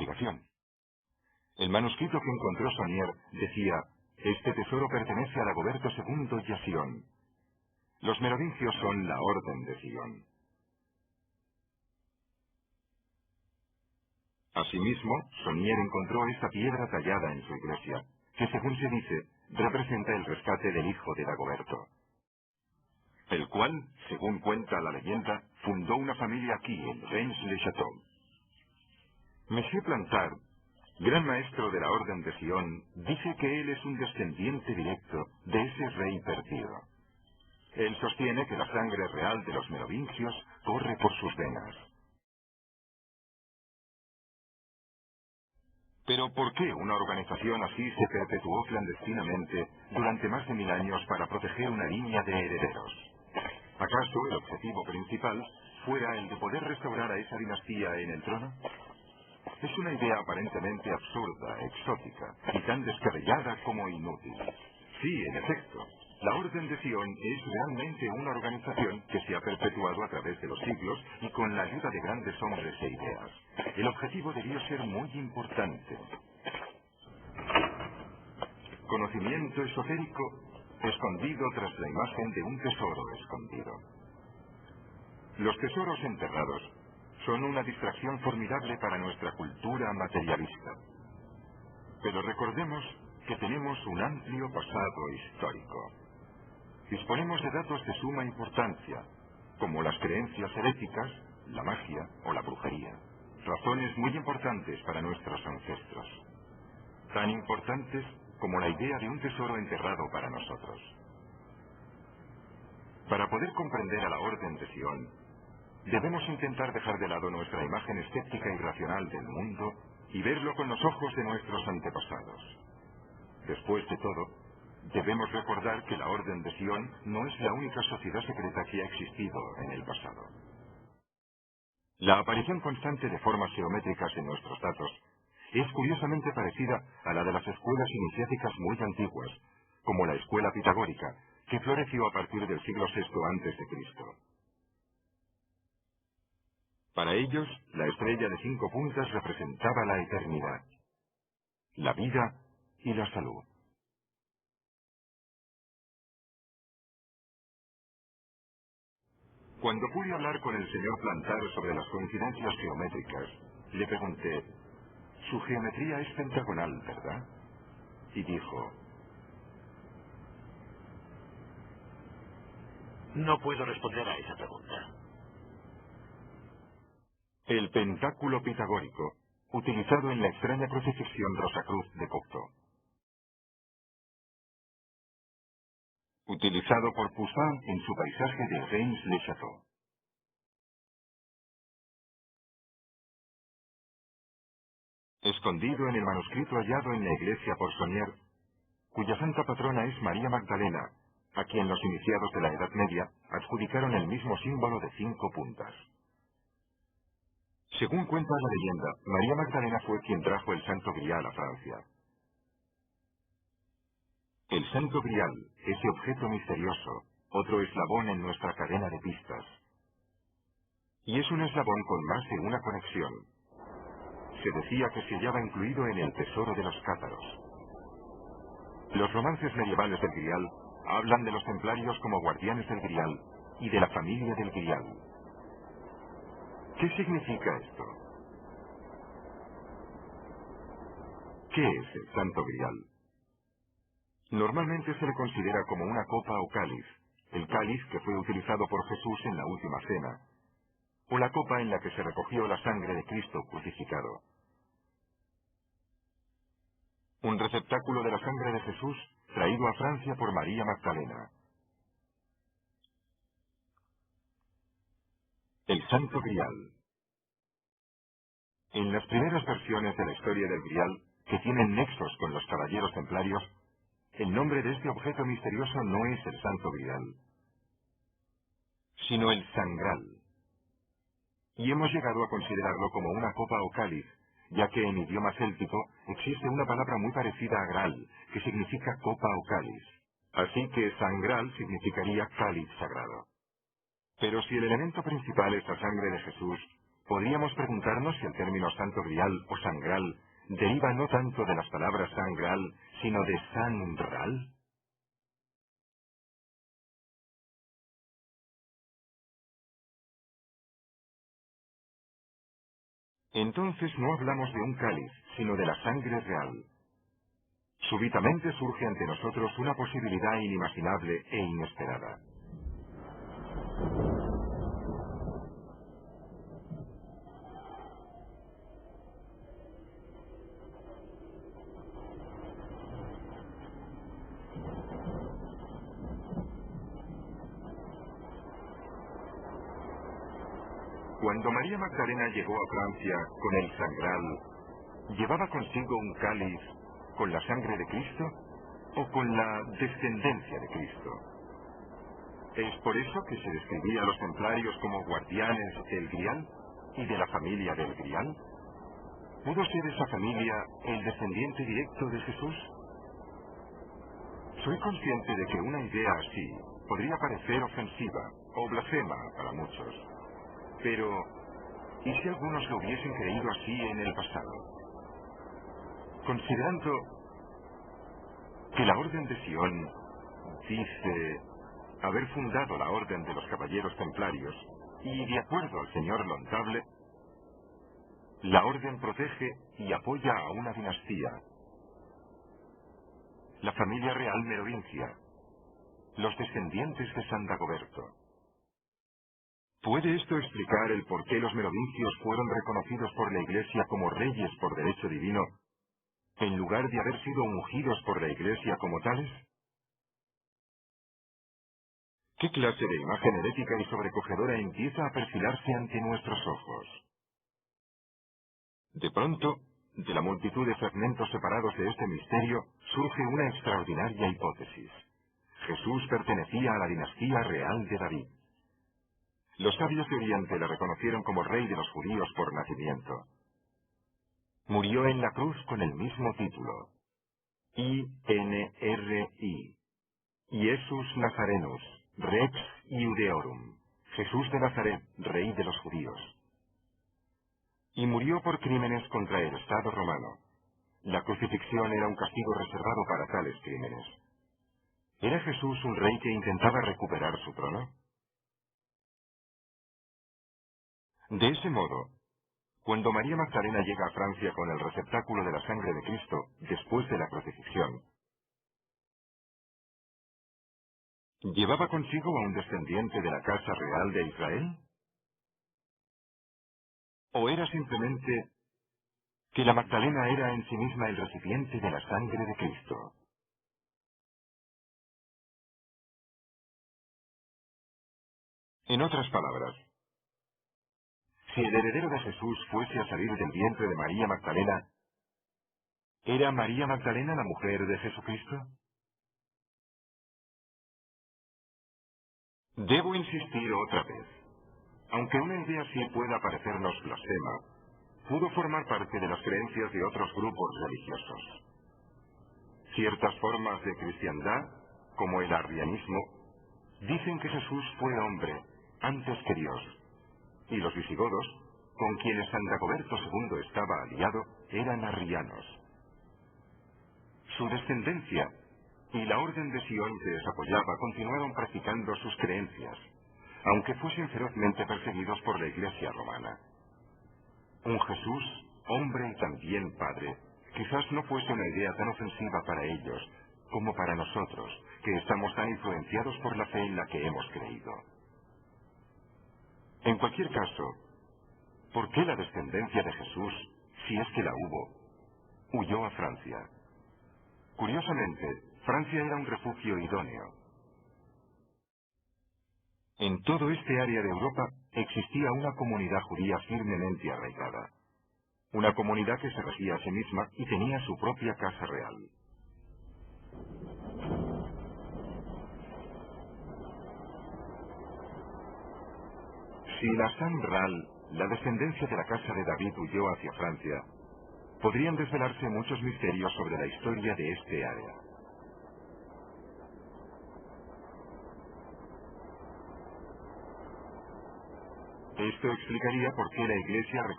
investigación. El manuscrito que encontró Saunier decía: «Este tesoro pertenece a Dagoberto II y a Sion. Los merovingios son la Orden de Sion». Asimismo, Saunier encontró esta piedra tallada en su iglesia, que según se dice, representa el rescate del hijo de Dagoberto, el cual, según cuenta la leyenda, fundó una familia aquí, en Reims-le-Château. Monsieur Plantard, gran maestro de la Orden de Sion, dice que él es un descendiente directo de ese rey perdido. Él sostiene que la sangre real de los merovingios corre por sus venas. Pero ¿por qué una organización así se perpetuó clandestinamente durante más de 1000 años para proteger una línea de herederos? ¿Acaso el objetivo principal fuera el de poder restaurar a esa dinastía en el trono? Es una idea aparentemente absurda, exótica y tan descabellada como inútil. Sí, en efecto, la Orden de Sion es realmente una organización que se ha perpetuado a través de los siglos y con la ayuda de grandes hombres e ideas. El objetivo debió ser muy importante. Conocimiento esotérico escondido tras la imagen de un tesoro escondido. Los tesoros enterrados son una distracción formidable para nuestra cultura materialista. Pero recordemos que tenemos un amplio pasado histórico. Disponemos de datos de suma importancia, como las creencias heréticas, la magia o la brujería. Razones muy importantes para nuestros ancestros. Tan importantes como la idea de un tesoro enterrado para nosotros. Para poder comprender a la Orden de Sion, debemos intentar dejar de lado nuestra imagen escéptica y racional del mundo y verlo con los ojos de nuestros antepasados. Después de todo, debemos recordar que la Orden de Sion no es la única sociedad secreta que ha existido en el pasado. La aparición constante de formas geométricas en nuestros datos es curiosamente parecida a la de las escuelas iniciáticas muy antiguas, como la escuela pitagórica, que floreció a partir del siglo VI a.C. Para ellos, la estrella de 5 puntas representaba la eternidad, la vida y la salud. Cuando pude hablar con el señor Plantard sobre las coincidencias geométricas, le pregunté: «Su geometría es pentagonal, ¿verdad?». Y dijo: No puedo responder a esa pregunta. «El pentáculo pitagórico, utilizado en la extraña crucifixión Rosacruz de Cocteau. Utilizado por Poussin en su paisaje de Reims-le-Château». Escondido en el manuscrito hallado en la iglesia por Saunier, cuya santa patrona es María Magdalena, a quien los iniciados de la Edad Media adjudicaron el mismo símbolo de 5 puntas. Según cuenta la leyenda, María Magdalena fue quien trajo el Santo Grial a Francia. El Santo Grial, ese objeto misterioso, otro eslabón en nuestra cadena de pistas. Y es un eslabón con más de una conexión. Se decía que se hallaba incluido en el tesoro de los cátaros. Los romances medievales del Grial hablan de los templarios como guardianes del Grial y de la familia del Grial. ¿Qué significa esto? ¿Qué es el Santo Grial? Normalmente se le considera como una copa o cáliz, el cáliz que fue utilizado por Jesús en la última cena, o la copa en la que se recogió la sangre de Cristo crucificado. Un receptáculo de la sangre de Jesús traído a Francia por María Magdalena. El Santo Grial. En las primeras versiones de la historia del Grial, que tienen nexos con los caballeros templarios, el nombre de este objeto misterioso no es el Santo Grial, sino el Sangral. Y hemos llegado a considerarlo como una copa o cáliz, ya que en idioma céltico existe una palabra muy parecida a Graal, que significa copa o cáliz. Así que Sangral significaría cáliz sagrado. Pero si el elemento principal es la sangre de Jesús, Podríamos preguntarnos si el término santo grial o sangral deriva no tanto de las palabras sangral, sino de sanral. Entonces no hablamos de un cáliz, sino de la sangre real. Súbitamente surge ante nosotros una posibilidad inimaginable e inesperada. Cuando María Magdalena llegó a Francia con el sangral, ¿llevaba consigo un cáliz con la sangre de Cristo o con la descendencia de Cristo? ¿Es por eso que se describía a los templarios como guardianes del Grial y de la familia del Grial? ¿Pudo ser esa familia el descendiente directo de Jesús? Soy consciente de que una idea así podría parecer ofensiva o blasfema para muchos. Pero, ¿y si algunos lo hubiesen creído así en el pasado? Considerando que la Orden de Sion dice haber fundado la Orden de los Caballeros Templarios, y de acuerdo al señor Lontable, la Orden protege y apoya a una dinastía, la familia real merovingia, los descendientes de San Dagoberto. ¿Puede esto explicar el por qué los merovingios fueron reconocidos por la Iglesia como reyes por derecho divino, en lugar de haber sido ungidos por la Iglesia como tales? ¿Qué clase de imagen herética y sobrecogedora empieza a perfilarse ante nuestros ojos? De pronto, de la multitud de fragmentos separados de este misterio, surge una extraordinaria hipótesis. Jesús pertenecía a la dinastía real de David. Los sabios de Oriente le reconocieron como rey de los judíos por nacimiento. Murió en la cruz con el mismo título, INRI, Iesus Nazarenus, Rex Iudeorum, Jesús de Nazaret, rey de los judíos. Y murió por crímenes contra el Estado romano. La crucifixión era un castigo reservado para tales crímenes. ¿Era Jesús un rey que intentaba recuperar su trono? De ese modo, cuando María Magdalena llega a Francia con el receptáculo de la sangre de Cristo después de la crucifixión, ¿llevaba consigo a un descendiente de la casa real de Israel? ¿O era simplemente que la Magdalena era en sí misma el recipiente de la sangre de Cristo? En otras palabras, si el heredero de Jesús fuese a salir del vientre de María Magdalena, ¿era María Magdalena la mujer de Jesucristo? Debo insistir otra vez. Aunque una idea así pueda parecernos blasfema, pudo formar parte de las creencias de otros grupos religiosos. Ciertas formas de cristiandad, como el arrianismo, dicen que Jesús fue hombre antes que Dios, y los visigodos, con quienes San Dagoberto II estaba aliado, eran arrianos. Su descendencia y la Orden de Sion que les apoyaba continuaron practicando sus creencias, aunque fuesen ferozmente perseguidos por la Iglesia romana. Un Jesús, hombre y también Padre, quizás no fuese una idea tan ofensiva para ellos como para nosotros, que estamos tan influenciados por la fe en la que hemos creído. En cualquier caso, ¿por qué la descendencia de Jesús, si es que la hubo, huyó a Francia? Curiosamente, Francia era un refugio idóneo. En todo este área de Europa existía una comunidad judía firmemente arraigada. Una comunidad que se regía a sí misma y tenía su propia casa real. Si la Sanral, la descendencia de la casa de David, huyó hacia Francia, podrían desvelarse muchos misterios sobre la historia de este área. Esto explicaría por qué la Iglesia reconoce